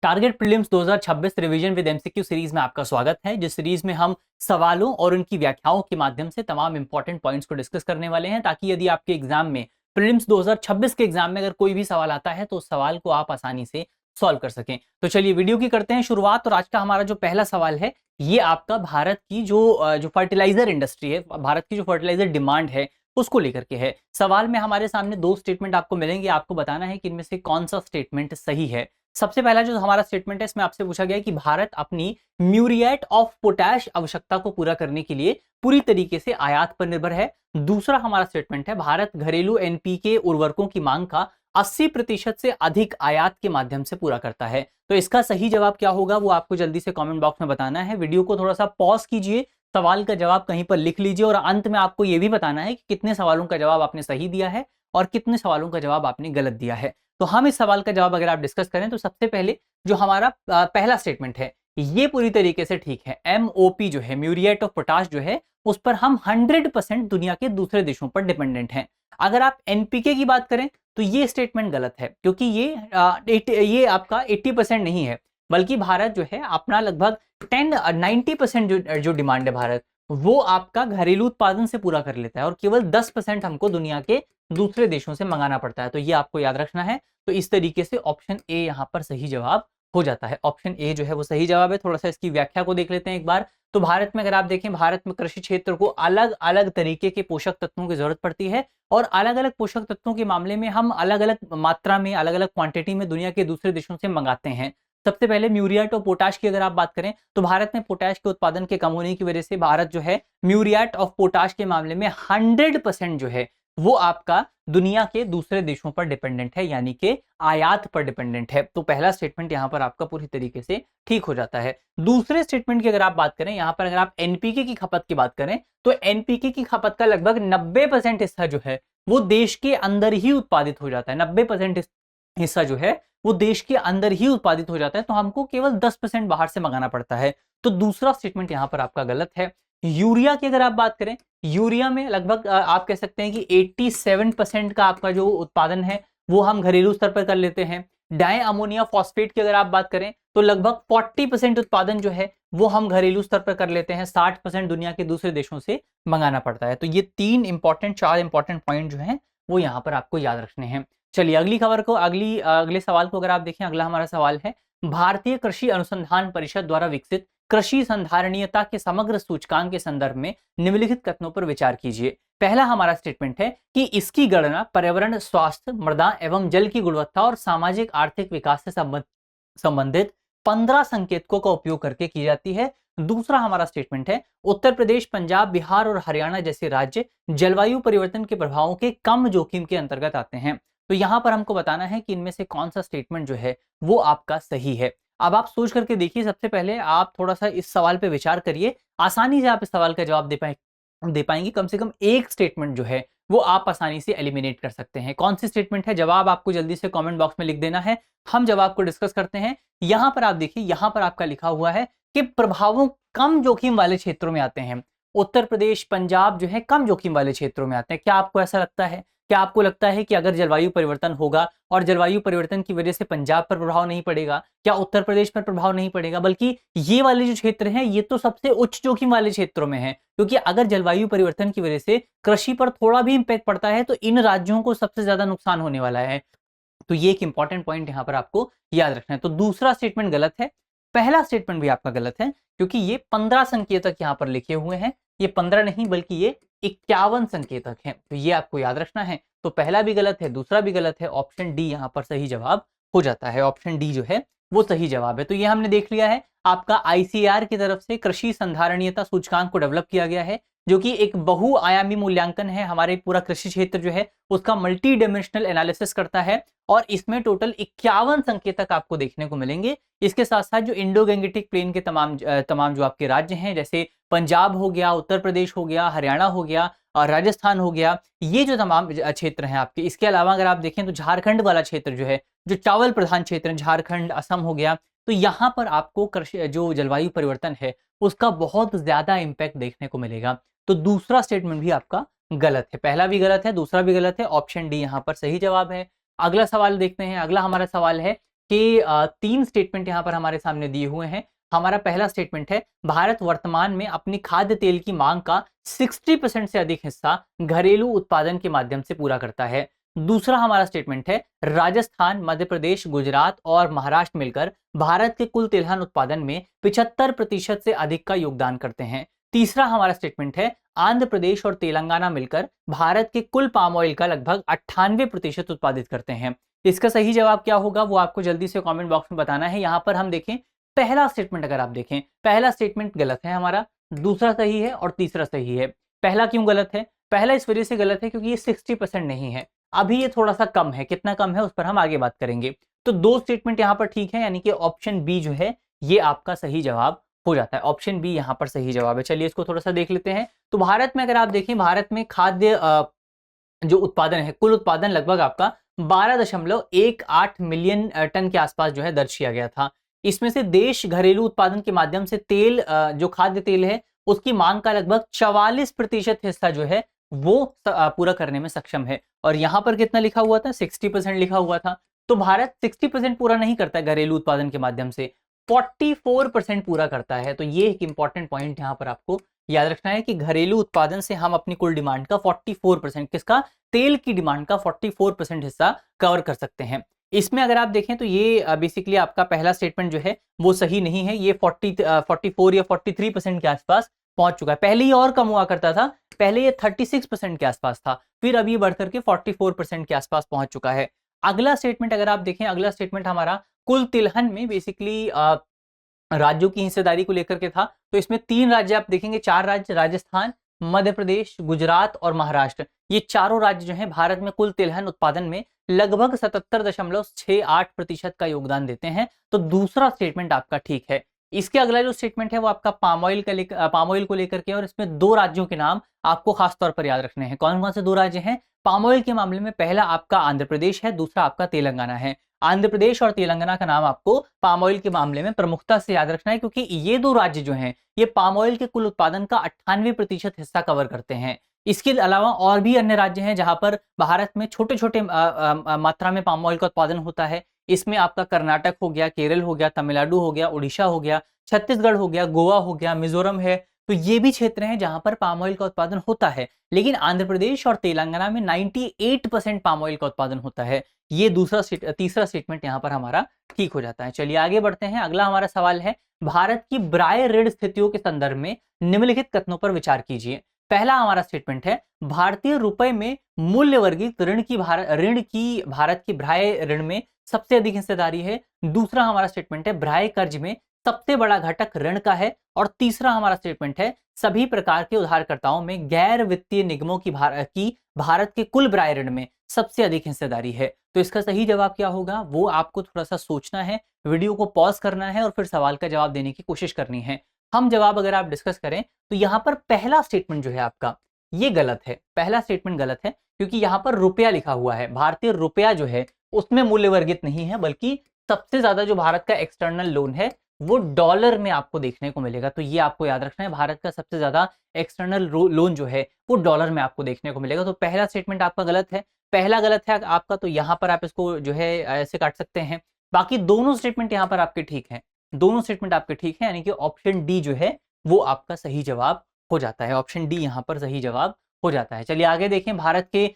Target prelims 2026 revision with MCQ series में आपका स्वागत है। जिस सीरीज में हम सवालों और उनकी व्याख्याओं के माध्यम से तमाम इंपॉर्टेंट पॉइंट्स को डिस्कस करने वाले हैं, ताकि यदि आपके एग्जाम में प्रीलिम्स 2026 के एग्जाम में अगर कोई भी सवाल आता है तो उस सवाल को आप आसानी से सॉल्व कर सकें। तो चलिए वीडियो की करते हैं शुरुआत। और आज का हमारा जो पहला सवाल है ये आपका भारत की जो फर्टिलाइजर इंडस्ट्री है, भारत की जो फर्टिलाइजर डिमांड है उसको लेकर के है। सवाल में हमारे सामने दो स्टेटमेंट आपको मिलेंगे, आपको बताना है कि इनमें से कौन सा स्टेटमेंट सही है। सबसे पहला जो हमारा स्टेटमेंट है इसमें आपसे पूछा गया है कि भारत अपनी म्यूरिएट ऑफ पोटैश आवश्यकता को पूरा करने के लिए पूरी तरीके से आयात पर निर्भर है। दूसरा हमारा स्टेटमेंट है भारत घरेलू एनपीके उर्वरकों की मांग का 80% से अधिक आयात के माध्यम से पूरा करता है। तो इसका सही जवाब क्या होगा वो आपको जल्दी से कमेंट बॉक्स में बताना है। वीडियो को थोड़ा सा पॉज कीजिए, सवाल का जवाब कहीं पर लिख लीजिए और अंत में आपको यह भी बताना है कि कितने सवालों का जवाब आपने सही दिया है और कितने सवालों का जवाब आपने गलत दिया है। तो हम इस सवाल का जवाब अगर आप डिस्कस करें तो सबसे पहले जो हमारा पहला स्टेटमेंट है ये पूरी तरीके से ठीक है। एमओपी जो है, म्यूरिएट ऑफ पोटाश जो है, उस पर हम 100% दुनिया के दूसरे देशों पर डिपेंडेंट हैं। अगर आप एनपीके की बात करें तो ये स्टेटमेंट गलत है, क्योंकि ये आपका 80% नहीं है, बल्कि भारत जो है अपना लगभग 90% जो डिमांड है भारत वो आपका घरेलू उत्पादन से पूरा कर लेता है और केवल 10% हमको दुनिया के दूसरे देशों से मंगाना पड़ता है। तो ये आपको याद रखना है। तो इस तरीके से ऑप्शन ए यहाँ पर सही जवाब हो जाता है। ऑप्शन ए जो है वो सही जवाब है। थोड़ा सा इसकी व्याख्या को देख लेते हैं एक बार। तो भारत में अगर आप देखें, भारत में कृषि क्षेत्र को अलग अलग तरीके के पोषक तत्वों की जरूरत पड़ती है और अलग अलग पोषक तत्वों के मामले में हम अलग अलग मात्रा में, अलग अलग क्वांटिटी में दुनिया के दूसरे देशों से मंगाते हैं। सबसे पहले म्यूरिएट और पोटाश की अगर आप बात करें तो भारत में पोटाश के उत्पादन के कम होने की वजह से भारत जो है म्यूरिएट ऑफ पोटाश के मामले में 100% जो है वो आपका दुनिया के दूसरे देशों पर डिपेंडेंट है, यानी कि आयात पर डिपेंडेंट है। तो पहला स्टेटमेंट यहां पर आपका पूरी तरीके से ठीक हो जाता है। दूसरे स्टेटमेंट की अगर आप बात करें, यहां पर अगर आप एनपीके की खपत की बात करें तो एनपीके की खपत का लगभग 90% हिस्सा जो है वो देश के अंदर ही उत्पादित हो जाता है। 90% हिस्सा जो है वो देश के अंदर ही उत्पादित हो जाता है, तो हमको केवल 10% बाहर से मंगाना पड़ता है। तो दूसरा स्टेटमेंट यहां पर आपका गलत है। यूरिया की अगर आप बात करें, यूरिया में लगभग आप कह सकते हैं कि 87% का आपका जो उत्पादन है वो हम घरेलू स्तर पर कर लेते हैं। डाई अमोनिया फॉस्फेट की अगर आप बात करें तो लगभग 40% उत्पादन जो है वो हम घरेलू स्तर पर कर लेते हैं। 60% दुनिया के दूसरे देशों से मंगाना पड़ता है। तो ये चार इंपॉर्टेंट पॉइंट जो है वो यहाँ पर आपको याद रखने हैं। चलिए अगली खबर को, अगले सवाल को अगर आप देखें, अगला हमारा सवाल है भारतीय कृषि अनुसंधान परिषद द्वारा विकसित कृषि संधारणीयता के समग्र सूचकांक के संदर्भ में निम्नलिखित कथनों पर विचार कीजिए। पहला हमारा स्टेटमेंट है कि इसकी गणना पर्यावरण, स्वास्थ्य, मृदा एवं जल की गुणवत्ता और सामाजिक आर्थिक विकास से संबंधित 15 संकेतकों का उपयोग करके की जाती है। दूसरा हमारा स्टेटमेंट है उत्तर प्रदेश, पंजाब, बिहार और हरियाणा जैसे राज्य जलवायु परिवर्तन के प्रभावों के कम जोखिम के अंतर्गत आते हैं। तो यहां पर हमको बताना है कि इनमें से कौन सा स्टेटमेंट जो है वो आपका सही है। अब आप सोच करके देखिए, सबसे पहले आप थोड़ा सा इस सवाल पे विचार करिए, आसानी से आप इस सवाल का जवाब दे पाएंगे। कम से कम एक स्टेटमेंट जो है वो आप आसानी से एलिमिनेट कर सकते हैं। कौन सी स्टेटमेंट है, जवाब आपको जल्दी से कमेंट बॉक्स में लिख देना है। हम जवाब को डिस्कस करते हैं। यहां पर आप देखिए, यहां पर आपका लिखा हुआ है कि प्रभावों कम जोखिम वाले क्षेत्रों में आते हैं। उत्तर प्रदेश, पंजाब जो है कम जोखिम वाले क्षेत्रों में आते हैं। क्या आपको ऐसा लगता है? क्या आपको लगता है कि अगर जलवायु परिवर्तन होगा और जलवायु परिवर्तन की वजह से पंजाब पर प्रभाव नहीं पड़ेगा, क्या उत्तर प्रदेश पर प्रभाव नहीं पड़ेगा? बल्कि ये वाले जो क्षेत्र हैं ये तो सबसे उच्च जोखिम वाले क्षेत्रों में हैं, क्योंकि अगर जलवायु परिवर्तन की वजह से कृषि पर थोड़ा भी इंपैक्ट पड़ता है तो इन राज्यों को सबसे ज्यादा नुकसान होने वाला है। तो ये एक इंपॉर्टेंट पॉइंट यहाँ पर आपको याद रखना है। तो दूसरा स्टेटमेंट गलत है, पहला स्टेटमेंट भी आपका गलत है, क्योंकि ये 15 संकेतक यहाँ पर लिखे हुए हैं। ये 15 नहीं बल्कि ये 51 संकेतक हैं। तो ये आपको याद रखना है। तो पहला भी गलत है, दूसरा भी गलत है। ऑप्शन डी यहाँ पर सही जवाब हो जाता है। ऑप्शन डी जो है वो सही जवाब है। तो ये हमने देख लिया है, आपका आईसीआर की तरफ से कृषि संधारणीयता सूचकांक को डेवलप किया गया है, जो कि एक बहुआयामी मूल्यांकन है। हमारे पूरा कृषि क्षेत्र जो है उसका मल्टी डायमेंशनल एनालिसिस करता है और इसमें टोटल 51 संकेतक आपको देखने को मिलेंगे। इसके साथ साथ जो इंडो गैंगेटिक प्लेन के तमाम जो आपके राज्य हैं, जैसे पंजाब हो गया, उत्तर प्रदेश हो गया, हरियाणा हो गया और राजस्थान हो गया, ये जो तमाम क्षेत्र हैं आपके। इसके अलावा अगर आप देखें तो झारखंड वाला क्षेत्र जो है, जो चावल प्रधान क्षेत्र है, झारखंड, असम हो गया, तो यहाँ पर आपको कृषि जो जलवायु परिवर्तन है उसका बहुत ज्यादा इंपैक्ट देखने को मिलेगा। तो दूसरा स्टेटमेंट भी आपका गलत है, पहला भी गलत है, दूसरा भी गलत है। ऑप्शन डी यहाँ पर सही जवाब है। अगला सवाल देखते हैं। अगला हमारा सवाल है के 3 स्टेटमेंट यहाँ पर हमारे सामने दिए हुए हैं। हमारा पहला स्टेटमेंट है, भारत वर्तमान में अपनी खाद्य तेल की मांग का 60% से अधिक हिस्सा घरेलू उत्पादन के माध्यम से पूरा करता है। दूसरा हमारा स्टेटमेंट है, राजस्थान, मध्य प्रदेश, गुजरात और महाराष्ट्र मिलकर भारत के कुल तिलहन उत्पादन में 75% से अधिक का योगदान करते हैं। तीसरा हमारा स्टेटमेंट है, आंध्र प्रदेश और तेलंगाना मिलकर भारत के कुल पाम ऑयल का लगभग 98% उत्पादित करते हैं। इसका सही जवाब क्या होगा वो आपको जल्दी से कमेंट बॉक्स में बताना है। यहाँ पर हम देखें, पहला स्टेटमेंट अगर आप देखें, पहला स्टेटमेंट गलत है हमारा, दूसरा सही है और तीसरा सही है। पहला क्यों गलत है? पहला इस वजह से गलत है क्योंकि ये 60% नहीं है, अभी ये थोड़ा सा कम है। कितना कम है उस पर हम आगे बात करेंगे। तो 2 स्टेटमेंट यहाँ पर ठीक है, यानी कि ऑप्शन बी जो है ये आपका सही जवाब हो जाता है। ऑप्शन बी यहाँ पर सही जवाब है। चलिए इसको थोड़ा सा देख लेते हैं। तो भारत में अगर आप देखें, भारत में खाद्य जो उत्पादन है, कुल उत्पादन लगभग आपका 12.18 मिलियन टन के आसपास जो है दर्ज किया गया था। इसमें से देश घरेलू उत्पादन के माध्यम से तेल, जो खाद्य तेल है उसकी मांग का लगभग 44% हिस्सा जो है वो पूरा करने में सक्षम है। और यहाँ पर कितना लिखा हुआ था? 60% लिखा हुआ था। तो भारत 60% पूरा नहीं करता है घरेलू उत्पादन के माध्यम से, 44% पूरा करता है। तो ये एक इंपॉर्टेंट पॉइंट यहाँ पर आपको याद रखना है कि घरेलू उत्पादन से हम अपनी कुल डिमांड का 44%, किसका? तेल की डिमांड का 44% हिस्सा कवर कर सकते हैं। इसमें अगर आप देखें तो ये बेसिकली आपका पहला स्टेटमेंट जो है वो सही नहीं है। ये 44 या 43% के आसपास पहुंच चुका है। पहले ये और कम हुआ करता था, पहले ये 36% के आसपास था, फिर अभी ये बढ़कर के 44% के आसपास पहुंच चुका है। अगला स्टेटमेंट अगर आप देखें, अगला स्टेटमेंट हमारा कुल तिलहन में बेसिकली राज्यों की हिस्सेदारी को लेकर के था। तो इसमें 3 राज्य आप देखेंगे, 4 राज्य, राजस्थान, मध्य प्रदेश, गुजरात और महाराष्ट्र, ये चारों राज्य जो हैं भारत में कुल तिलहन उत्पादन में लगभग 77.68% का योगदान देते हैं। तो दूसरा स्टेटमेंट आपका ठीक है। इसके अगला जो स्टेटमेंट है वो आपका पाम ऑयल को लेकर के, और इसमें 2 राज्यों के नाम आपको खास तौर पर याद रखने हैं। कौन कौन से 2 राज्य हैं पाम ऑयल के मामले में? पहला आपका आंध्र प्रदेश है, दूसरा आपका तेलंगाना है। आंध्र प्रदेश और तेलंगाना का नाम आपको पाम ऑयल के मामले में प्रमुखता से याद रखना है, क्योंकि ये 2 राज्य जो हैं ये पाम ऑयल के कुल उत्पादन का 98% हिस्सा कवर करते हैं। इसके अलावा और भी अन्य राज्य हैं जहां पर भारत में छोटे छोटे मात्रा में पाम ऑयल का उत्पादन होता है। इसमें आपका कर्नाटक हो गया, केरल हो गया, तमिलनाडु हो गया, उड़ीसा हो गया, छत्तीसगढ़ हो गया, गोवा हो गया, मिजोरम है। तो ये भी क्षेत्र हैं जहां पर पाम ऑयल का उत्पादन होता है। लेकिन आंध्र प्रदेश और तेलंगाना में 98% पाम ऑयल का उत्पादन होता है। ये तीसरा स्टेटमेंट यहाँ पर हमारा ठीक हो जाता है। चलिए आगे बढ़ते हैं। अगला हमारा सवाल है, भारत की ब्राय ऋण स्थितियों के संदर्भ में निम्नलिखित कथनों पर विचार कीजिए। पहला हमारा स्टेटमेंट है, भारतीय रुपए में मूल्य वर्गित ऋण की भारत की ब्राय ऋण में सबसे अधिक हिस्सेदारी है। दूसरा हमारा स्टेटमेंट है, ब्राय कर्ज में सबसे बड़ा घटक ऋण का है। और तीसरा हमारा स्टेटमेंट है, सभी प्रकार के उधारकर्ताओं में गैर वित्तीय निगमों की भारत के कुल ब्राय ऋण में सबसे अधिक हिस्सेदारी है। तो इसका सही जवाब क्या होगा वो आपको थोड़ा सा सोचना है, वीडियो को पॉज करना है और फिर सवाल का जवाब देने की कोशिश करनी है। हम जवाब अगर आप डिस्कस करें तो यहाँ पर पहला स्टेटमेंट जो है आपका ये गलत है। पहला स्टेटमेंट गलत है क्योंकि यहाँ पर रुपया लिखा हुआ है। भारतीय रुपया जो है उसमें मूल्य वर्गित नहीं है, बल्कि सबसे ज्यादा जो भारत का एक्सटर्नल लोन है वो डॉलर में आपको देखने को मिलेगा। तो ये आपको याद रखना है, भारत का सबसे ज्यादा एक्सटर्नल लोन जो है वो डॉलर में आपको देखने को मिलेगा। तो पहला स्टेटमेंट आपका गलत है, पहला गलत है आपका। तो यहाँ पर आप इसको जो है ऐसे काट सकते हैं। बाकी दोनों स्टेटमेंट यहाँ पर आपके ठीक है, दोनों स्टेटमेंट आपके ठीक है, यानी कि ऑप्शन डी जो है वो आपका सही जवाब हो जाता है। ऑप्शन डी यहाँ पर सही जवाब हो जाता है। चलिए आगे देखें। भारत की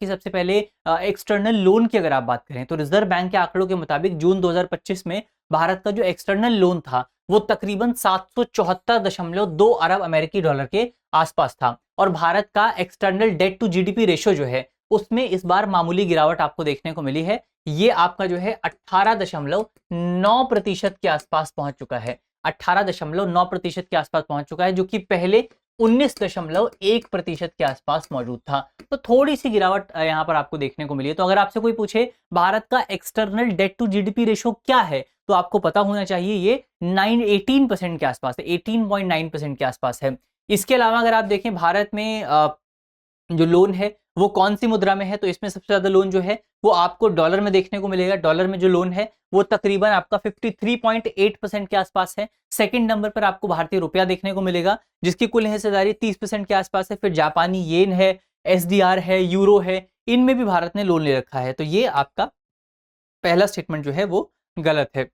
सबसे पहले एक्सटर्नल लोन की अगर आप बात करें तो रिजर्व बैंक के आंकड़ों के मुताबिक जून 2025 में भारत का जो एक्सटर्नल लोन था वो तकरीबन 774.2 अरब अमेरिकी डॉलर के आसपास था। और भारत का external debt to GDP ratio जो है उसमें इस बार मामूली गिरावट आपको देखने को मिली है। ये आपका जो है 18.9% के आसपास पहुंच चुका है। 18.9% के आसपास पहुंच चुका है, जो कि पहले 19.1% के आसपास मौजूद था। तो थोड़ी सी गिरावट यहाँ पर आपको देखने को मिली है। तो अगर आपसे कोई पूछे भारत का external debt to GDP ratio क्या है, तो आपको पता होना चाहिए ये 18% के आसपास है, 18.9% के आसपास है। इसके अलावा अगर आप देखें भारत में जो लोन है वो कौन सी मुद्रा में है, तो इसमें सबसे ज्यादा लोन जो है वो आपको डॉलर में देखने को मिलेगा। डॉलर में जो लोन है वो तकरीबन आपका 53.8% के आसपास है। सेकंड नंबर पर आपको भारतीय रुपया देखने को मिलेगा जिसकी कुल हिस्सेदारी 30% के आसपास है। फिर जापानी येन है, एसडीआर है, यूरो है, इनमें भी भारत ने लोन ले रखा है। तो ये आपका पहला स्टेटमेंट जो है वो गलत है।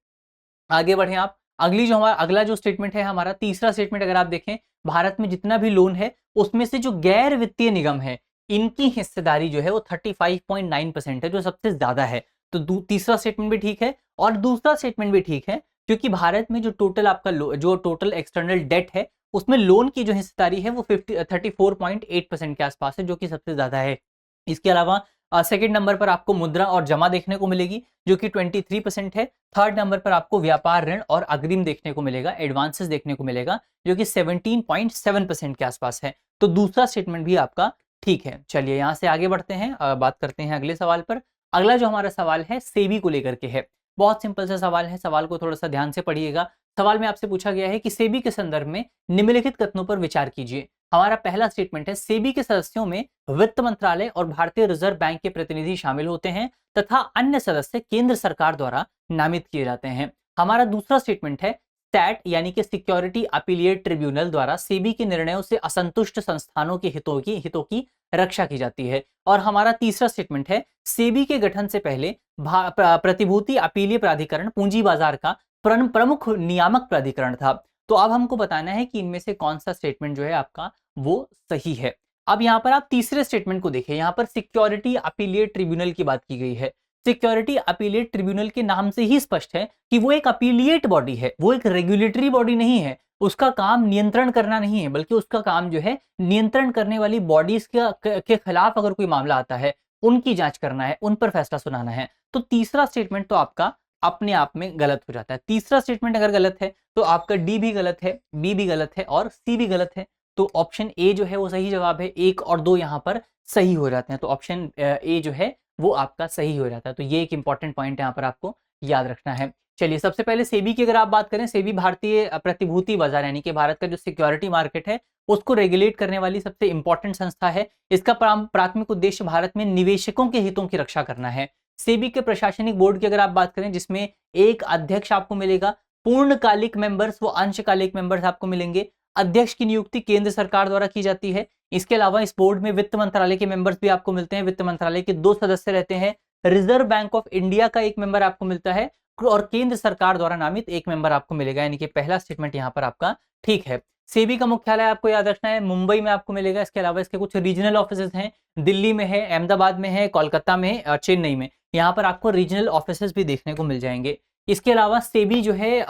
आगे बढ़े आप। अगला जो स्टेटमेंट है हमारा तीसरा स्टेटमेंट, अगर आप देखें, भारत में जितना भी लोन है उसमें से जो गैर वित्तीय निगम है इनकी हिस्सेदारी जो है वो 35.9% है, जो सबसे ज्यादा है। तो तीसरा स्टेटमेंट भी ठीक है और दूसरा स्टेटमेंट भी ठीक है, क्योंकि भारत में जो टोटल आपका जो टोटल एक्सटर्नल डेट है उसमें लोन की जो हिस्सेदारी है वो 34.8% के आसपास है, जो कि सबसे ज्यादा है। इसके अलावा सेकंड नंबर पर आपको मुद्रा और जमा देखने को मिलेगी जो कि 23% है। थर्ड नंबर पर आपको व्यापार ऋण और अग्रिम देखने को मिलेगा, एडवांसेस देखने को मिलेगा, जो कि 17.7% के आसपास है। तो दूसरा स्टेटमेंट भी आपका ठीक है। चलिए यहाँ से आगे बढ़ते हैं, बात करते हैं अगले सवाल पर। अगला जो हमारा सवाल है सेबी को लेकर के है। बहुत सिंपल सा सवाल है, सवाल को थोड़ा सा ध्यान से पढ़िएगा। सवाल में आपसे पूछा गया है कि सेबी के संदर्भ में निम्नलिखित कथनों पर विचार कीजिए। हमारा पहला स्टेटमेंट है, सेबी के सदस्यों में वित्त मंत्रालय और भारतीय रिजर्व बैंक के प्रतिनिधि शामिल होते हैं तथा अन्य सदस्य केंद्र सरकार द्वारा नामित किए जाते हैं। हमारा दूसरा स्टेटमेंट है, सैट यानी कि सिक्योरिटी अपीलिएट ट्रिब्यूनल द्वारा सेबी के निर्णयों से असंतुष्ट संस्थानों के हितों की रक्षा की जाती है। और हमारा तीसरा स्टेटमेंट है, सेबी के गठन से पहले प्रतिभूति अपीलीय प्राधिकरण पूंजी बाजार का प्रमुख नियामक प्राधिकरण था। तो अब हमको बताना है कि इनमें से कौन सा स्टेटमेंट जो है आपका वो सही है। अब यहाँ पर आप तीसरे स्टेटमेंट को देखिए, यहाँ पर सिक्योरिटी अपीलिएट ट्रिब्यूनल की बात की गई है। सिक्योरिटी अपीलिएट ट्रिब्यूनल के नाम से ही स्पष्ट है कि वो एक अपीलिएट बॉडी है, वो एक रेगुलेटरी बॉडी नहीं है। उसका काम नियंत्रण करना नहीं है, बल्कि उसका काम जो है नियंत्रण करने वाली बॉडीज के खिलाफ अगर कोई मामला आता है उनकी जांच करना है, उन पर फैसला सुनाना है। तो तीसरा स्टेटमेंट तो आपका अपने आप में गलत हो जाता है। तीसरा स्टेटमेंट अगर गलत है तो आपका डी भी गलत है, बी भी गलत है और सी भी गलत है। तो ऑप्शन ए जो है वो सही जवाब है। 1 और 2 यहाँ पर सही हो जाते हैं, तो ऑप्शन ए जो है वो आपका सही हो जाता है। तो ये एक इंपॉर्टेंट पॉइंट यहाँ पर आपको याद रखना है। चलिए सबसे पहले सेबी की अगर आप बात करें, सेबी भारतीय प्रतिभूति बाजार यानी कि भारत का जो सिक्योरिटी मार्केट है उसको रेगुलेट करने वाली सबसे इंपॉर्टेंट संस्था है। इसका प्राथमिक उद्देश्य भारत में निवेशकों के हितों की रक्षा करना है। सेबी के प्रशासनिक बोर्ड की अगर आप बात करें, जिसमें एक अध्यक्ष आपको मिलेगा, पूर्णकालिक मेंबर्स व अंशकालिक मेंबर्स आपको मिलेंगे। अध्यक्ष की नियुक्ति केंद्र सरकार द्वारा की जाती है। इसके अलावा इस बोर्ड में वित्त मंत्रालय के मेंबर्स भी आपको मिलते हैं। वित्त मंत्रालय के 2 सदस्य रहते हैं। रिजर्व बैंक ऑफ इंडिया का एक मेंबर आपको मिलता है और केंद्र सरकार द्वारा नामित एक मेंबर आपको मिलेगा, यानी कि पहला स्टेटमेंट यहाँ पर आपका ठीक है। सेबी का मुख्यालय आपको याद रखना है मुंबई में आपको मिलेगा। इसके अलावा इसके कुछ रीजनल ऑफिसेज हैं, दिल्ली में है, अहमदाबाद में है, कोलकाता में है और चेन्नई में। यहाँ पर आपको रीजनल ऑफिसेज भी देखने को मिल जाएंगे। इसके अलावा सेबी जो है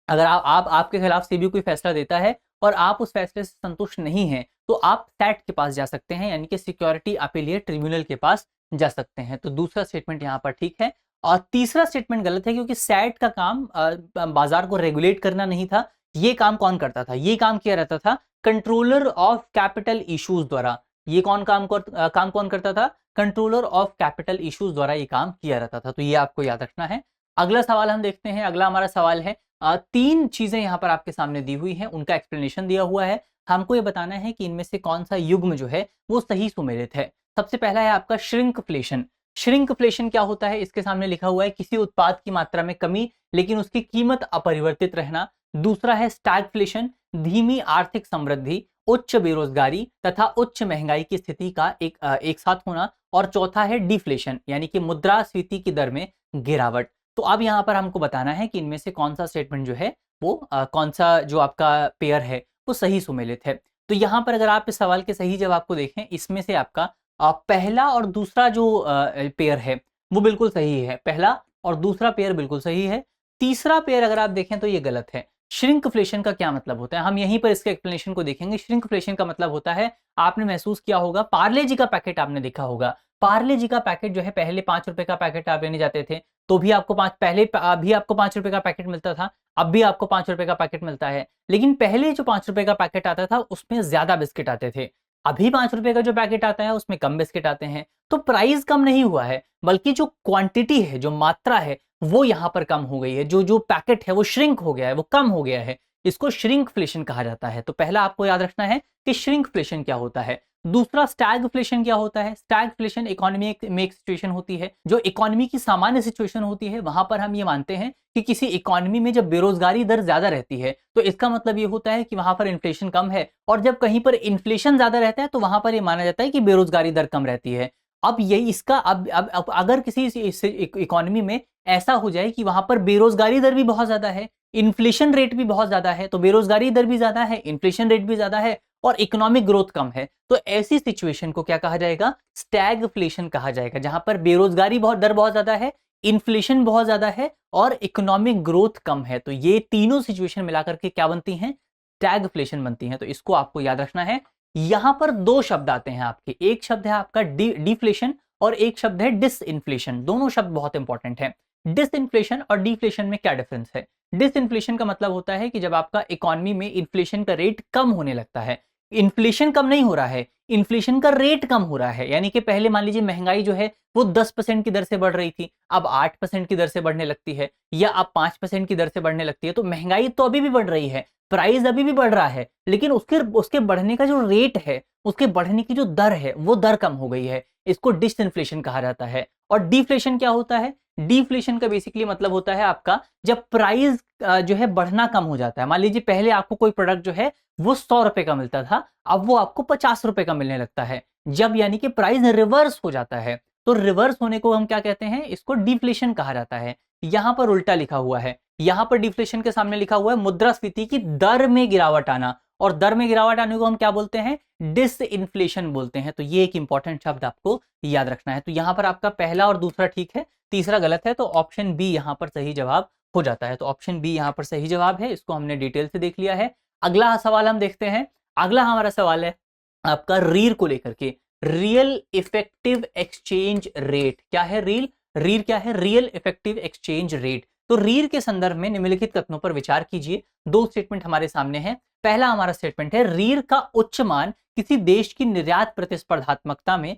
अगर आपके खिलाफ सेबी कोई फैसला देता है और आप उस फैसले से संतुष्ट नहीं हैं तो आप सैट के पास जा सकते हैं, यानी कि सिक्योरिटी अपीलिएट ट्रिब्यूनल के पास जा सकते हैं। तो दूसरा स्टेटमेंट यहाँ पर ठीक है और तीसरा स्टेटमेंट गलत है, क्योंकि सैट का काम बाजार को रेगुलेट करना नहीं था। ये काम कौन करता था? ये काम किया रहता था कंट्रोलर ऑफ कैपिटल इश्यूज द्वारा। ये काम कौन करता था? कंट्रोलर ऑफ कैपिटल इश्यूज द्वारा ये काम किया रहता था। तो ये आपको याद रखना है। अगला सवाल हम देखते हैं। अगला हमारा सवाल है, 3 चीजें यहाँ पर आपके सामने दी हुई हैं, उनका एक्सप्लेनेशन दिया हुआ है। हमको ये बताना है कि इनमें से कौन सा युग्म जो है वो सही सुमेलित है। सबसे पहला है आपका श्रिंकफ्लेशन। श्रिंकफ्लेशन क्या होता है? इसके सामने लिखा हुआ है किसी उत्पाद की मात्रा में कमी लेकिन उसकी कीमत अपरिवर्तित रहना। दूसरा है स्टैगफ्लेशन, धीमी आर्थिक समृद्धि, उच्च बेरोजगारी तथा उच्च महंगाई की स्थिति का एक साथ होना। और चौथा है डिफ्लेशन, यानी कि मुद्रास्फीति की दर में गिरावट। तो अब यहाँ पर हमको बताना है कि इनमें से कौन सा स्टेटमेंट जो है वो कौन सा जो आपका पेयर है वो सही सुमेलित है। तो यहाँ पर अगर आप इस सवाल के सही जवाब को देखें, इसमें से आपका पहला और दूसरा जो पेयर है वो बिल्कुल सही है। पहला और दूसरा पेयर बिल्कुल सही है। तीसरा पेयर अगर आप देखें तो ये गलत है। श्रिंकफ्लेशन का क्या मतलब होता है, हम यहीं पर इसके एक्सप्लेनेशन को देखेंगे। श्रिंकफ्लेशन का मतलब होता है, आपने महसूस किया होगा, पार्ले जी का पैकेट आपने देखा होगा। पार्ले जी का पैकेट जो है, पहले 5 रुपए का पैकेट आप लेने जाते थे तो भी आपको भी आपको 5 रुपए का पैकेट मिलता था, अब भी आपको 5 रुपए का पैकेट मिलता है। लेकिन पहले जो 5 रुपए का पैकेट आता था उसमें ज्यादा बिस्किट आते थे। अभी 5 रुपए का जो पैकेट आता है उसमें कम बिस्किट आते हैं। तो प्राइस कम नहीं हुआ है, बल्कि जो क्वांटिटी है, जो मात्रा है, वो यहाँ पर कम हो गई है। जो पैकेट है वो श्रिंक हो गया है, वो कम हो गया है। इसको श्रिंकफ्लेशन कहा जाता है। तो पहला आपको याद रखना है कि श्रिंकफ्लेशन क्या होता है। दूसरा स्टैगफ्लेशन क्या होता है? स्टैगफ्लेशन इकोनॉमी में एक सिचुएशन होती है, जो इकोनॉमी की सामान्य सिचुएशन होती है। वहां पर हम ये मानते हैं कि किसी इकोनॉमी में जब बेरोजगारी दर ज्यादा रहती है तो इसका मतलब ये होता है कि वहां पर इन्फ्लेशन कम है, और जब कहीं पर इन्फ्लेशन ज्यादा रहता है तो वहां पर ये माना जाता है कि बेरोजगारी दर कम रहती है। अब यही इसका अब अगर किसी इकोनॉमी में ऐसा हो जाए कि वहां पर बेरोजगारी दर भी बहुत ज्यादा है, इन्फ्लेशन रेट भी बहुत ज्यादा है, तो बेरोजगारी दर भी ज्यादा है, इन्फ्लेशन रेट भी ज्यादा है और इकोनॉमिक ग्रोथ कम है, तो ऐसी सिचुएशन को क्या कहा जाएगा? स्टैगफ्लेशन कहा जाएगा, जहां पर बेरोजगारी दर बहुत ज्यादा है, इन्फ्लेशन बहुत ज्यादा है और इकोनॉमिक ग्रोथ कम है। तो ये तीनों सिचुएशन मिलाकर के क्या बनती हैं? स्टैगफ्लेशन बनती हैं। तो इसको आपको याद रखना है। यहां पर दो शब्द आते हैं आपके, एक शब्द है आपका डिफ्लेशन और एक शब्द है डिसइंफ्लेशन। दोनों शब्द बहुत इंपॉर्टेंट है। डिसइंफ्लेशन और डिफ्लेशन में क्या डिफरेंस है? डिसइंफ्लेशन का मतलब होता है कि जब आपका इकोनॉमी में इन्फ्लेशन का रेट कम होने लगता है। इन्फ्लेशन कम नहीं हो रहा है, इन्फ्लेशन का रेट कम हो रहा है। यानी कि पहले मान लीजिए महंगाई जो है वो 10% की दर से बढ़ रही थी, अब 8% की दर से बढ़ने लगती है, या अब 5% की दर से बढ़ने लगती है। तो महंगाई तो अभी भी बढ़ रही है, प्राइस अभी भी बढ़ रहा है, लेकिन उसके उसके बढ़ने का जो रेट है, उसके बढ़ने की जो दर है, वो दर कम हो गई है। इसको डिसइंफ्लेशन कहा जाता है। और डिफ्लेशन क्या होता है? डिफ्लेशन का बेसिकली मतलब होता है आपका, जब प्राइस जो है बढ़ना कम हो जाता है। मान लीजिए पहले आपको कोई प्रोडक्ट जो है वो 100 रुपए का मिलता था, अब वो आपको 50 रुपए का मिलने लगता है। जब यानी कि प्राइस रिवर्स हो जाता है, तो रिवर्स होने को हम क्या कहते हैं? इसको डिफ्लेशन कहा जाता है। यहां पर उल्टा लिखा हुआ है, यहां पर डिफ्लेशन के सामने लिखा हुआ है मुद्रास्फीति की दर में गिरावट आना, और दर में गिरावट आने को हम क्या बोलते हैं? डिसइंफ्लेशन बोलते हैं। तो ये एक इंपॉर्टेंट शब्द आपको याद रखना है। तो यहां पर आपका पहला और दूसरा ठीक है, तीसरा गलत है, तो ऑप्शन बी यहां पर सही जवाब हो जाता है। तो ऑप्शन बी यहां पर सही जवाब है। इसको हमने डिटेल से देख लिया है। अगला सवाल हम देखते हैं। अगला हमारा सवाल है आपका रीर को लेकर के, रियल इफेक्टिव एक्सचेंज रेट क्या है? रीर क्या है? Real effective exchange rate. तो रीर के संदर्भ में निम्नलिखित कथनों पर विचार कीजिए। दो स्टेटमेंट हमारे सामने हैं। पहला हमारा स्टेटमेंट है, रीर का उच्च मान किसी देश की निर्यात प्रतिस्पर्धात्मकता में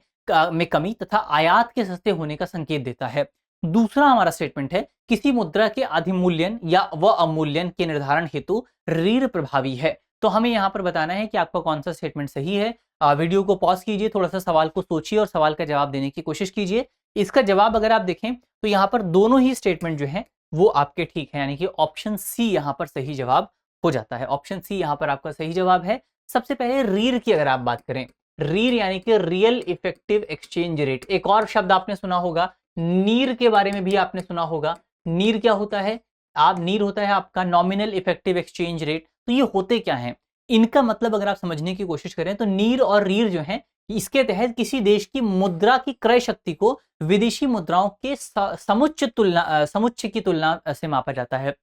कमी तथा आयात के सस्ते होने का संकेत देता है। दूसरा हमारा स्टेटमेंट है, किसी मुद्रा के अधिमूल्यन या अवमूल्यन के निर्धारण हेतु रीर प्रभावी है। तो हमें यहां पर बताना है कि आपका कौन सा स्टेटमेंट सही है। वीडियो को पॉज कीजिए, थोड़ा सा सवाल को सोचिए और सवाल का जवाब देने की कोशिश कीजिए। इसका जवाब अगर आप देखें तो यहाँ पर दोनों ही स्टेटमेंट जो है वो आपके ठीक है, यानी कि ऑप्शन सी यहाँ पर सही जवाब हो जाता है। ऑप्शन सी यहाँ पर आपका सही जवाब है। सबसे पहले रीर की अगर आप बात करें, रीर यानी कि रियल इफेक्टिव एक्सचेंज रेट। एक और शब्द आपने सुना होगा, नीर के बारे में भी आपने सुना होगा। नीर क्या होता है? नीर होता है आपका नॉमिनल इफेक्टिव एक्सचेंज रेट। तो ये होते क्या हैं? इनका मतलब अगर आप समझने की कोशिश करें तो नीर और रीर जो है, इसके तहत किसी देश की मुद्रा की क्रय शक्ति को विदेशी मुद्राओं के समुच्चय की तुलना से मापा जाता है।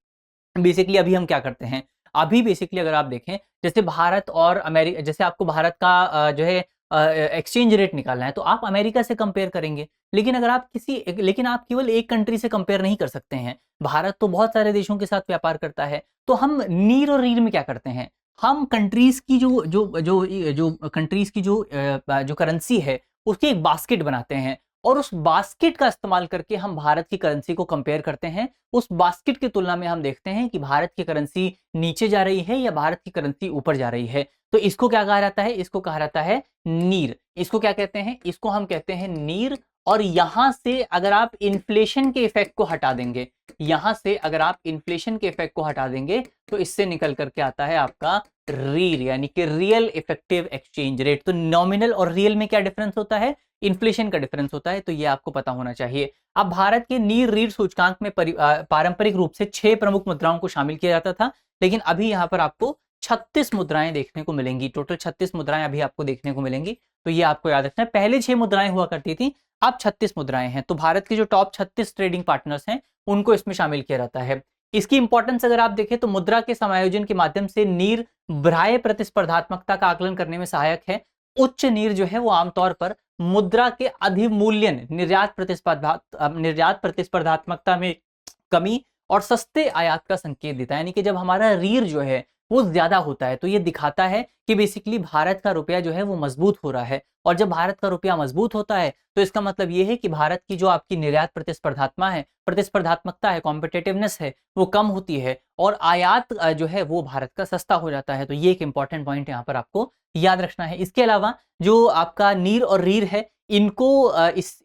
बेसिकली अभी हम क्या करते हैं, अभी बेसिकली अगर आप देखें, जैसे भारत और अमेरिका, जैसे आपको भारत का जो है एक्सचेंज रेट निकालना है, तो आप अमेरिका से कंपेयर करेंगे। लेकिन आप केवल एक कंट्री से कंपेयर नहीं कर सकते हैं। भारत तो बहुत सारे देशों के साथ व्यापार करता है। तो हम नीर और रीर में क्या करते हैं, हम कंट्रीज की जो कंट्रीज की जो करेंसी है उसकी एक बास्केट बनाते हैं, और उस बास्केट का इस्तेमाल करके हम भारत की करेंसी को कंपेयर करते हैं। उस बास्केट की तुलना में हम देखते हैं कि भारत की करेंसी नीचे जा रही है या भारत की करेंसी ऊपर जा रही है। तो इसको क्या कहा जाता है? इसको कहा जाता है नीर। इसको क्या कहते हैं? इसको हम कहते हैं नीर। और यहां से अगर आप इन्फ्लेशन के इफेक्ट को हटा देंगे, यहां से अगर आप इन्फ्लेशन के इफेक्ट को हटा देंगे, तो इससे निकल करके आता है आपका रीर, यानी कि रियल इफेक्टिव एक्सचेंज रेट। तो नॉमिनल और रियल में क्या डिफरेंस होता है? इन्फ्लेशन का डिफरेंस होता है। तो ये आपको पता होना चाहिए। अब भारत के नीर रीर सूचकांक में पारंपरिक रूप से 6 प्रमुख मुद्राओं को शामिल किया जाता था, लेकिन अभी यहाँ पर आपको 36 मुद्राएं देखने को मिलेंगी। टोटल 36 मुद्राएं अभी आपको देखने को मिलेंगी। तो ये आपको याद रखना है। पहले 6 मुद्राएं हुआ करती थी, अब 36 मुद्राएं हैं। तो भारत के जो टॉप 36 ट्रेडिंग पार्टनर्स हैं उनको इसमें शामिल किया जाता है। इसकी इंपॉर्टेंस अगर आप देखें तो मुद्रा के समायोजन के माध्यम से नीर बाह्य प्रतिस्पर्धात्मकता का आकलन करने में सहायक है। उच्च नीर जो है वो आमतौर पर मुद्रा के अधिमूल्यन, निर्यात प्रतिस्पर्धात्मकता में कमी और सस्ते आयात का संकेत देता है। यानी कि जब हमारा रीर जो है वो ज्यादा होता है तो ये दिखाता है कि बेसिकली भारत का रुपया जो है वो मजबूत हो रहा है। और जब भारत का रुपया मजबूत होता है तो इसका मतलब ये है कि भारत की जो आपकी निर्यात प्रतिस्पर्धात्मकता है, कॉम्पिटेटिवनेस है, वो कम होती है और आयात जो है वो भारत का सस्ता हो जाता है। तो ये एक इंपॉर्टेंट पॉइंट यहाँ पर आपको याद रखना है। इसके अलावा जो आपका नीर और रीर है, इनको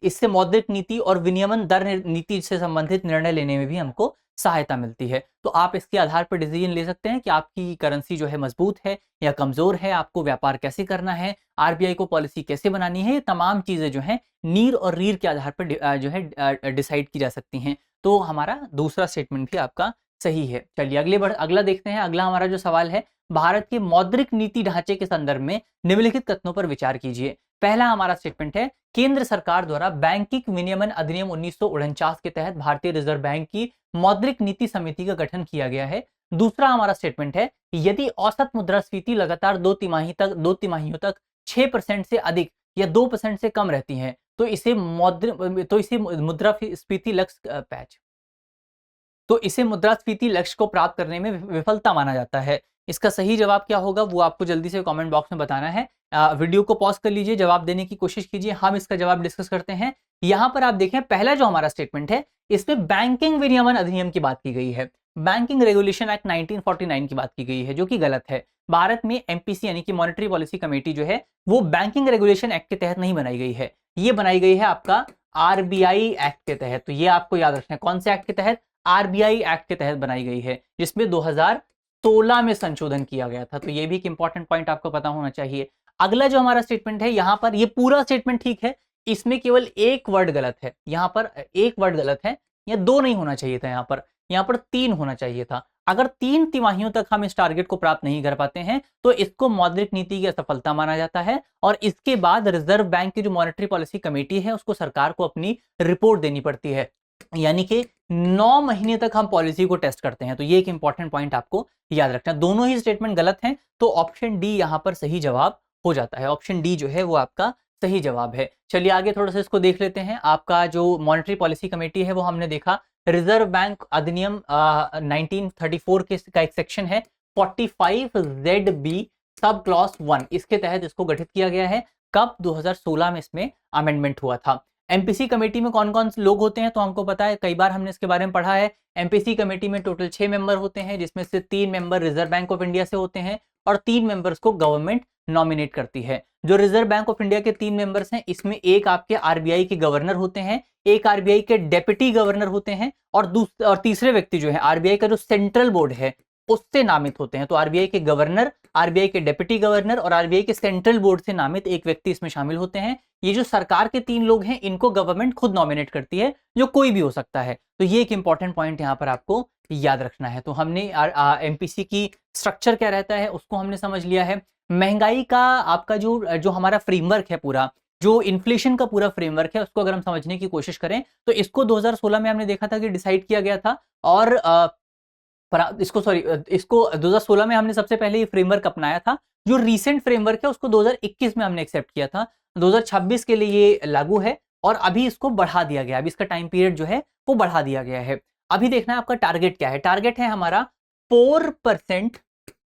इससे मौद्रिक नीति और विनियमन दर नीति से संबंधित निर्णय लेने में भी हमको सहायता मिलती है। तो आप इसके आधार पर डिसीजन ले सकते हैं कि आपकी करेंसी जो है मजबूत है या कमजोर है, आपको व्यापार कैसे करना है, आरबीआई को पॉलिसी कैसे बनानी है, ये तमाम चीजें जो है नीर और रीर के आधार पर जो है डिसाइड की जा सकती हैं। तो हमारा दूसरा स्टेटमेंट भी आपका सही है। चलिए अगला देखते हैं। अगला हमारा जो सवाल है, भारत के मौद्रिक नीति ढांचे के संदर्भ में निम्नलिखित कथनों पर विचार कीजिए। पहला हमारा स्टेटमेंट है, केंद्र सरकार द्वारा बैंकिंग विनियमन अधिनियम 1949 के तहत भारतीय रिजर्व बैंक की मौद्रिक नीति समिति का गठन किया गया है। दूसरा हमारा स्टेटमेंट है, यदि औसत मुद्रास्फीति लगातार 2 तिमाहियों तक 6% से अधिक या 2% से कम रहती है तो इसे मुद्रास्फीति लक्ष्य को प्राप्त करने में विफलता माना जाता है। इसका सही जवाब क्या होगा वो आपको जल्दी से कमेंट बॉक्स में बताना है। वीडियो को पॉज कर लीजिए, जवाब देने की कोशिश कीजिए, हम इसका जवाब डिस्कस करते हैं। यहां पर आप देखें, पहला जो हमारा स्टेटमेंट है इसमें बैंकिंग विनियमन अधिनियम की बात की गई है, बैंकिंग रेगुलेशन एक्ट 1949 की बात की गई है, जो कि गलत है। भारत में एमपीसी यानी कि मॉनेटरी पॉलिसी कमेटी जो है वो बैंकिंग रेगुलेशन एक्ट के तहत नहीं बनाई गई है, ये बनाई गई है आपका आरबीआई एक्ट के तहत। तो ये आपको याद रखना है, कौन से एक्ट के तहत? आरबीआई एक्ट के तहत बनाई गई है, जिसमें 2016 में संशोधन किया गया था। तो ये भी एक इंपॉर्टेंट पॉइंट आपको पता होना चाहिए। अगला जो हमारा स्टेटमेंट है, यहां पर ये पूरा स्टेटमेंट ठीक है, इसमें केवल एक वर्ड गलत है। यहां पर एक वर्ड गलत है, या 2 नहीं होना चाहिए था, यहां पर 3 होना चाहिए था। अगर 3 तिमाहियों तक हम इस टारगेट को प्राप्त नहीं कर पाते हैं तो इसको मौद्रिक नीति की असफलता माना जाता है, और इसके बाद रिजर्व बैंक की जो मॉनेटरी पॉलिसी कमेटी है उसको सरकार को अपनी रिपोर्ट देनी पड़ती है, यानी कि 9 महीने तक हम पॉलिसी को टेस्ट करते हैं। तो ये एक इंपॉर्टेंट पॉइंट आपको याद रखना। दोनों ही स्टेटमेंट गलत हैं, तो ऑप्शन डी यहां पर सही जवाब हो जाता है। ऑप्शन डी जो है वो आपका सही जवाब है। चलिए आगे थोड़ा सा इसको देख लेते हैं। आपका जो मॉनेटरी पॉलिसी कमेटी है वो हमने देखा, रिजर्व बैंक अधिनियम 1934 का एक सेक्शन है 45ZB सब क्लॉज 1, इसके तहत इसको गठित किया गया है। कब? 2016 में इसमें अमेंडमेंट हुआ था। एमपीसी कमेटी में कौन कौन से लोग होते हैं तो हमको पता है, कई बार हमने इसके बारे में पढ़ा है। एमपीसी कमेटी में टोटल 6 मेंबर होते हैं, जिसमें से 3 member reserve bank of India से होते हैं और 3 मेंबर्स को गवर्नमेंट नॉमिनेट करती है। जो रिजर्व बैंक ऑफ इंडिया के 3 मेंबर्स हैं, इसमें एक आपके आरबीआई के गवर्नर होते हैं, एक आरबीआई के डेप्यूटी गवर्नर होते हैं, और तीसरे व्यक्ति जो है आरबीआई का जो सेंट्रल बोर्ड है उससे नामित होते हैं। तो आरबीआई के गवर्नर, आरबीआई के डेप्यूटी गवर्नर और आरबीआई के सेंट्रल बोर्ड से नामित एक व्यक्ति इसमें शामिल होते हैं। ये जो सरकार के 3 लोग हैं इनको गवर्नमेंट खुद नॉमिनेट करती है, जो कोई भी हो सकता है। तो ये एक इंपॉर्टेंट पॉइंट यहाँ पर आपको याद रखना है। तो हमने एमपीसी की स्ट्रक्चर क्या रहता है उसको हमने समझ लिया है। महंगाई का आपका जो हमारा फ्रेमवर्क है, पूरा जो इन्फ्लेशन का पूरा फ्रेमवर्क है, उसको अगर हम समझने की कोशिश करें तो इसको 2016 में हमने देखा था कि डिसाइड किया गया था, और इसको 2016 में हमने सबसे पहले ये फ्रेमवर्क अपनाया था। जो रीसेंट फ्रेमवर्क है उसको 2021 में हमने एक्सेप्ट किया था, 2026 के लिए ये लागू है, और अभी इसको बढ़ा दिया गया, अभी इसका टाइम पीरियड जो है वो बढ़ा दिया गया है। अभी देखना है आपका टारगेट क्या है। टारगेट है हमारा 4%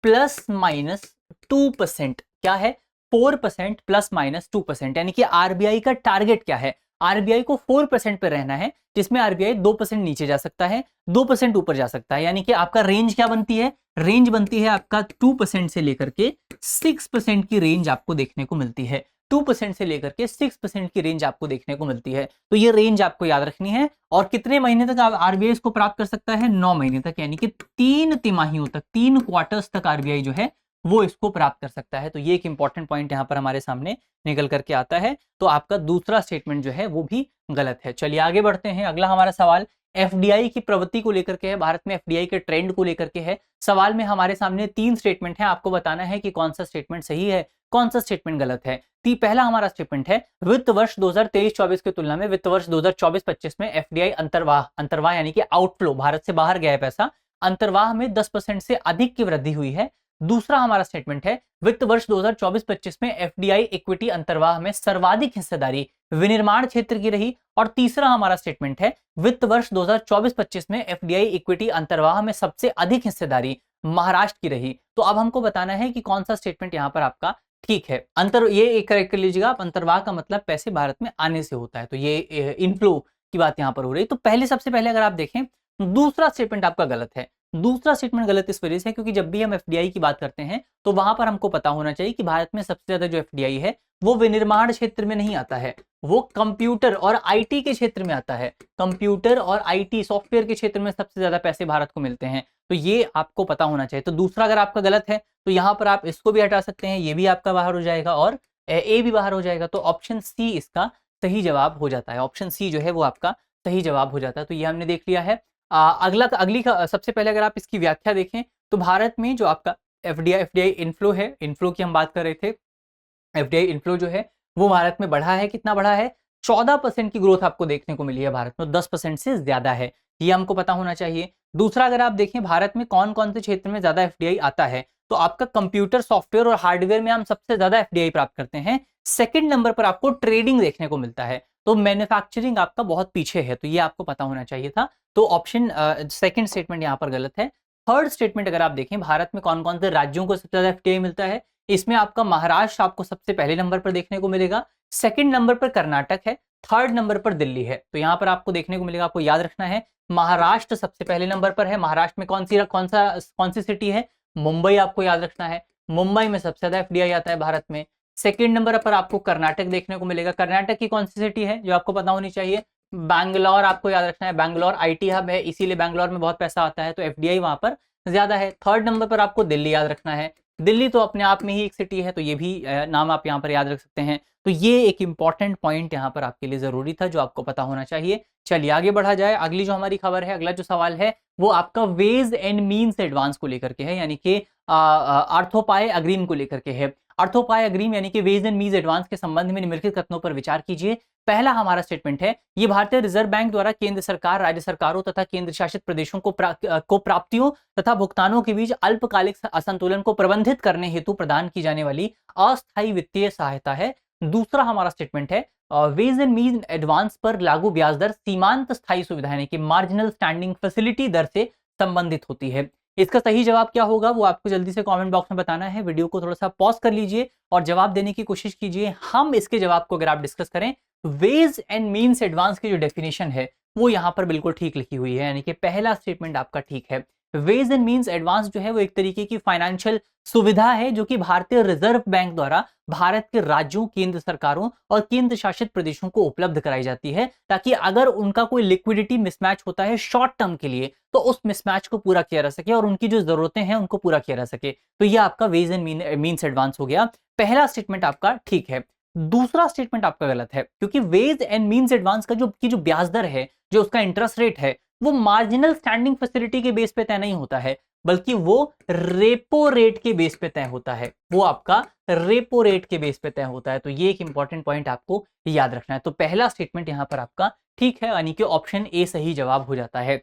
प्लस माइनस 2%। क्या है? 4% प्लस माइनस 2%, यानी कि आरबीआई का टारगेट क्या है? आरबीआई को 4% पे रहना है, जिसमें आरबीआई 2% नीचे जा सकता है, 2% ऊपर जा सकता है। यानी कि आपका रेंज क्या बनती है? रेंज बनती है आपका 2% से लेकर के 6% की रेंज आपको देखने को मिलती है। 2% से लेकर के 6% की रेंज आपको देखने को मिलती है। तो ये रेंज आपको याद रखनी है। और कितने महीने तक आरबीआई इसको प्राप्त कर सकता है? 9 महीने तक, यानी कि 3 तिमाहियों तक, 3 क्वार्टर्स तक आरबीआई जो है वो इसको प्राप्त कर सकता है। तो ये एक इंपॉर्टेंट पॉइंट यहां पर हमारे सामने निकल करके आता है। तो आपका दूसरा स्टेटमेंट जो है वो भी गलत है। चलिए आगे बढ़ते हैं। अगला हमारा सवाल एफडीआई की प्रवृत्ति को लेकर के है, भारत में एफडीआई के ट्रेंड को लेकर के है। सवाल में हमारे सामने 3 स्टेटमेंट है, आपको बताना है कि कौन सा स्टेटमेंट सही है, कौन सा स्टेटमेंट गलत है। पहला हमारा स्टेटमेंट है, वित्त वर्ष 2023-24 की तुलना में वित्त वर्ष 2024-25 में एफडीआई अंतर्वाह यानी कि आउटफ्लो, भारत से बाहर गया है पैसा, अंतर्वाह में 10% से अधिक की वृद्धि हुई है। दूसरा हमारा स्टेटमेंट है, वित्त वर्ष 2024-25 में एफडीआई इक्विटी अंतर्वाह में सर्वाधिक हिस्सेदारी विनिर्माण क्षेत्र की रही। और तीसरा हमारा स्टेटमेंट है, वित्त वर्ष 2024-25 में एफडीआई इक्विटी अंतर्वाह में सबसे अधिक हिस्सेदारी महाराष्ट्र की रही। तो अब हमको बताना है कि कौन सा स्टेटमेंट यहाँ पर आपका ठीक है। ये करेक्ट कर लीजिएगा आप, अंतर्वाह का मतलब पैसे भारत में आने से होता है, तो ये इनफ्लो की बात यहाँ पर हो रही है। तो सबसे पहले अगर आप देखें दूसरा स्टेटमेंट आपका गलत है। दूसरा स्टेटमेंट गलत इस वजह से क्योंकि जब भी हम एफडीआई की बात करते हैं तो वहां पर हमको पता होना चाहिए कि भारत में सबसे ज्यादा जो एफडीआई है वो विनिर्माण क्षेत्र में नहीं आता है, वो कंप्यूटर और आईटी के क्षेत्र में आता है। कंप्यूटर और आईटी सॉफ्टवेयर के क्षेत्र में सबसे ज्यादा पैसे भारत को मिलते हैं, तो ये आपको पता होना चाहिए। तो दूसरा अगर आपका गलत है तो यहाँ पर आप इसको भी हटा सकते हैं, ये भी आपका बाहर हो जाएगा और ए भी बाहर हो जाएगा। तो ऑप्शन सी इसका सही जवाब हो जाता है। ऑप्शन सी जो है वो आपका सही जवाब हो जाता है। तो ये हमने देख लिया है। सबसे पहले अगर आप इसकी व्याख्या देखें तो भारत में जो आपका एफडीआई इनफ्लो है, इनफ्लो की हम बात कर रहे थे, एफडीआई इनफ्लो जो है वो भारत में बढ़ा है। कितना बढ़ा है? 14% की ग्रोथ आपको देखने को मिली है भारत में, 10% से ज्यादा है, ये हमको पता होना चाहिए। दूसरा अगर आप देखें भारत में कौन कौन से क्षेत्र में ज्यादा एफडीआई आता है, तो आपका कंप्यूटर सॉफ्टवेयर और हार्डवेयर में हम सबसे ज्यादा एफडीआई प्राप्त करते हैं। सेकंड नंबर पर आपको ट्रेडिंग देखने को मिलता है, तो मैन्युफैक्चरिंग आपका बहुत पीछे है, तो ये आपको पता होना चाहिए था। तो ऑप्शन सेकंड स्टेटमेंट यहाँ पर गलत है। थर्ड स्टेटमेंट अगर आप देखें भारत में कौन कौन से राज्यों को सबसे ज्यादा एफडीआई मिलता है, इसमें आपका महाराष्ट्र आपको सबसे पहले नंबर पर देखने को मिलेगा, सेकंड नंबर पर कर्नाटक है, थर्ड नंबर पर दिल्ली है। तो यहाँ पर आपको देखने को मिलेगा, आपको याद रखना है महाराष्ट्र सबसे पहले नंबर पर है। महाराष्ट्र में कौन सी सिटी है? मुंबई आपको याद रखना है, मुंबई में सबसे ज्यादा एफडीआई आता है भारत में। सेकंड नंबर पर आपको कर्नाटक देखने को मिलेगा। कर्नाटक की कौन सी सिटी है जो आपको पता होनी चाहिए? बैंगलोर आपको याद रखना है, बैंगलोर आईटी हब है, इसीलिए बैंगलोर में बहुत पैसा आता है, तो एफडीआई वहां पर ज्यादा है। थर्ड नंबर पर आपको दिल्ली याद रखना है, दिल्ली तो अपने आप में ही एक सिटी है, तो ये भी नाम आप यहाँ पर याद रख सकते हैं। तो ये एक इंपॉर्टेंट पॉइंट यहाँ पर आपके लिए जरूरी था जो आपको पता होना चाहिए। चलिए आगे बढ़ा जाए। अगली जो हमारी खबर है, अगला जो सवाल है वो आपका वेज एंड मीन्स एडवांस को लेकर के है, यानी कि अर्थोपाय अग्रिम को लेकर के है। अर्थोपाय अग्रिम यानी कि वेज एंड मीन्स एडवांस के संबंध में निम्नलिखित कथनों पर विचार कीजिए। पहला हमारा स्टेटमेंट है, ये भारतीय रिजर्व बैंक द्वारा केंद्र सरकार, राज्य सरकारों तथा केंद्र शासित प्रदेशों को प्राप्तियों तथा भुगतानों के बीच अल्पकालिक असंतुलन को प्रबंधित करने हेतु प्रदान की जाने वाली अस्थायी वित्तीय सहायता है। दूसरा हमारा स्टेटमेंट है, वेज एंड मीन्स एडवांस पर लागू ब्याज दर सीमांत स्थायी सुविधा यानी कि मार्जिनल स्टैंडिंग फैसिलिटी दर से संबंधित होती है। इसका सही जवाब क्या होगा वो आपको जल्दी से कमेंट बॉक्स में बताना है। वीडियो को थोड़ा सा पॉज कर लीजिए और जवाब देने की कोशिश कीजिए। हम इसके जवाब को अगर आप डिस्कस करें, वेज एंड मीन्स एडवांस की जो डेफिनेशन है वो यहां पर बिल्कुल ठीक लिखी हुई है, यानी कि पहला स्टेटमेंट आपका ठीक है। वेज एंड मीन्स एडवांस जो है वो एक तरीके की फाइनेंशियल सुविधा है जो कि भारतीय रिजर्व बैंक द्वारा भारत के राज्यों, केंद्र सरकारों और केंद्र शासित प्रदेशों को उपलब्ध कराई जाती है, ताकि अगर उनका कोई लिक्विडिटी मिसमैच होता है शॉर्ट टर्म के लिए तो उस मिसमैच को पूरा किया जा सके और उनकी जो जरूरतें हैं उनको पूरा किया जा सके। तो ये आपका वेज एंड मीन्स एडवांस हो गया। पहला स्टेटमेंट आपका ठीक है। दूसरा स्टेटमेंट आपका गलत है, क्योंकि वेज एंड मीन्स एडवांस का जो ब्याज दर है, जो उसका इंटरेस्ट रेट है, वो मार्जिनल स्टैंडिंग फैसिलिटी के बेस पे तय नहीं होता है, बल्कि वो रेपो रेट के बेस पे तय होता है। वो आपका रेपो रेट के बेस पे तय होता है। तो ये एक इंपॉर्टेंट पॉइंट आपको याद रखना है। तो पहला स्टेटमेंट यहां पर आपका ठीक है, यानी कि ऑप्शन ए सही जवाब हो जाता है।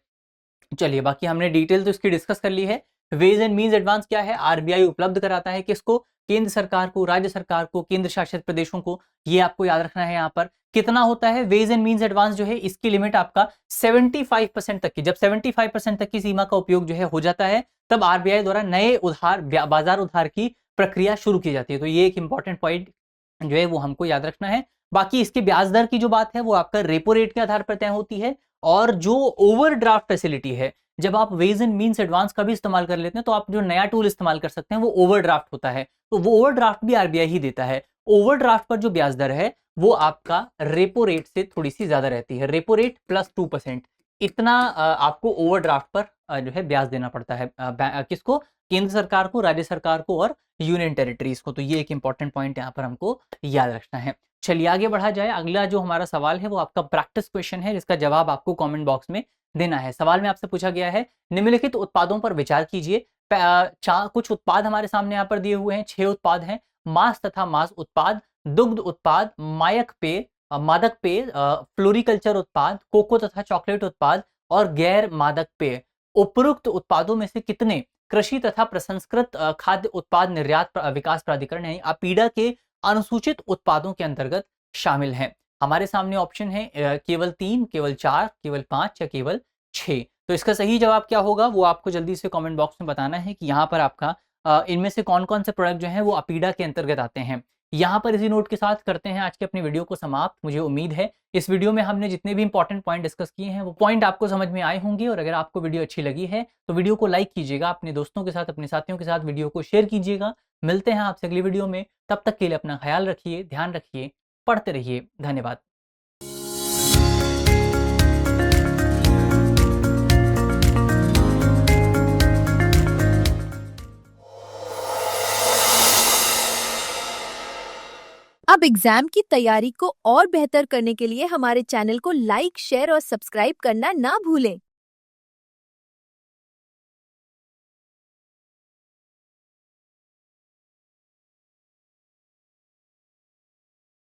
चलिए बाकी हमने डिटेल तो इसकी डिस्कस कर ली है। वेज एंड मीन्स एडवांस क्या है? आरबीआई उपलब्ध कराता है किसको? केंद्र सरकार को, राज्य सरकार को, केंद्र शासित प्रदेशों को। ये आपको याद रखना है। यहाँ पर कितना होता है वेज एंड मीन्स एडवांस जो है, इसकी लिमिट आपका 75% तक की, जब 75% तक की सीमा का उपयोग जो है हो जाता है, तब आरबीआई द्वारा नए बाजार उधार की प्रक्रिया शुरू की जाती है। तो ये एक इंपॉर्टेंट पॉइंट जो है वो हमको याद रखना है। बाकी इसके ब्याज दर की जो बात है वो आपका रेपो रेट के आधार पर तय होती है। और जो ओवरड्राफ्ट फैसिलिटी है, जब आप वेज एंड मीन्स एडवांस का भी इस्तेमाल कर लेते हैं तो आप जो नया टूल इस्तेमाल कर सकते हैं वो ओवरड्राफ्ट होता है। तो वो ओवरड्राफ्ट भी आरबीआई ही देता है। ओवरड्राफ्ट पर जो ब्याज दर है वो आपका रेपो रेट से थोड़ी सी ज्यादा रहती है, रेपो रेट प्लस 2%। इतना आपको ओवरड्राफ्ट पर जो है ब्याज देना पड़ता है। किसको? केंद्र सरकार को, राज्य सरकार को और यूनियन टेरिटरीज को। तो ये एक इंपॉर्टेंट पॉइंट यहाँ पर हमको याद रखना है। चलिए आगे बढ़ा जाए। अगला जो हमारा सवाल है वो आपका प्रैक्टिस क्वेश्चन है, जिसका जवाब आपको कमेंट बॉक्स में देना है। सवाल में आपसे पूछा गया है, निम्नलिखित उत्पादों पर विचार कीजिए। कुछ उत्पाद हमारे सामने यहाँ पर दिए हुए हैं, 6 उत्पाद हैं। मांस तथा मांस उत्पाद, दुग्ध उत्पाद, मायक पेय, मादक पेय, फ्लोरिकल्चर उत्पाद, कोको तथा चॉकलेट उत्पाद और गैर मादक पेय। उपरोक्त उत्पादों में से कितने कृषि तथा प्रसंस्कृत खाद्य उत्पाद निर्यात विकास प्राधिकरण यानी अपीडा के अनुसूचित उत्पादों के अंतर्गत शामिल हैं? हमारे सामने ऑप्शन है केवल 3, केवल 4, केवल 5 या केवल 6। तो इसका सही जवाब क्या होगा वो आपको जल्दी से कमेंट बॉक्स में बताना है कि यहाँ पर आपका इनमें से कौन कौन से प्रोडक्ट जो हैं वो अपीडा के अंतर्गत आते हैं। यहाँ पर इसी नोट के साथ करते हैं आज के अपनी वीडियो को समाप्त। मुझे उम्मीद है इस वीडियो में हमने जितने भी इंपॉर्टेंट पॉइंट डिस्कस किए हैं वो पॉइंट आपको समझ में आए होंगे, और अगर आपको वीडियो अच्छी लगी है तो वीडियो को लाइक कीजिएगा, अपने दोस्तों के साथ, अपने साथियों के साथ वीडियो को शेयर कीजिएगा। मिलते हैं आपसे अगली वीडियो में, तब तक के लिए अपना ख्याल रखिए, ध्यान रखिए, पढ़ते रहिए। धन्यवाद। अब एग्जाम की तैयारी को और बेहतर करने के लिए हमारे चैनल को लाइक, शेयर और सब्सक्राइब करना ना भूलें।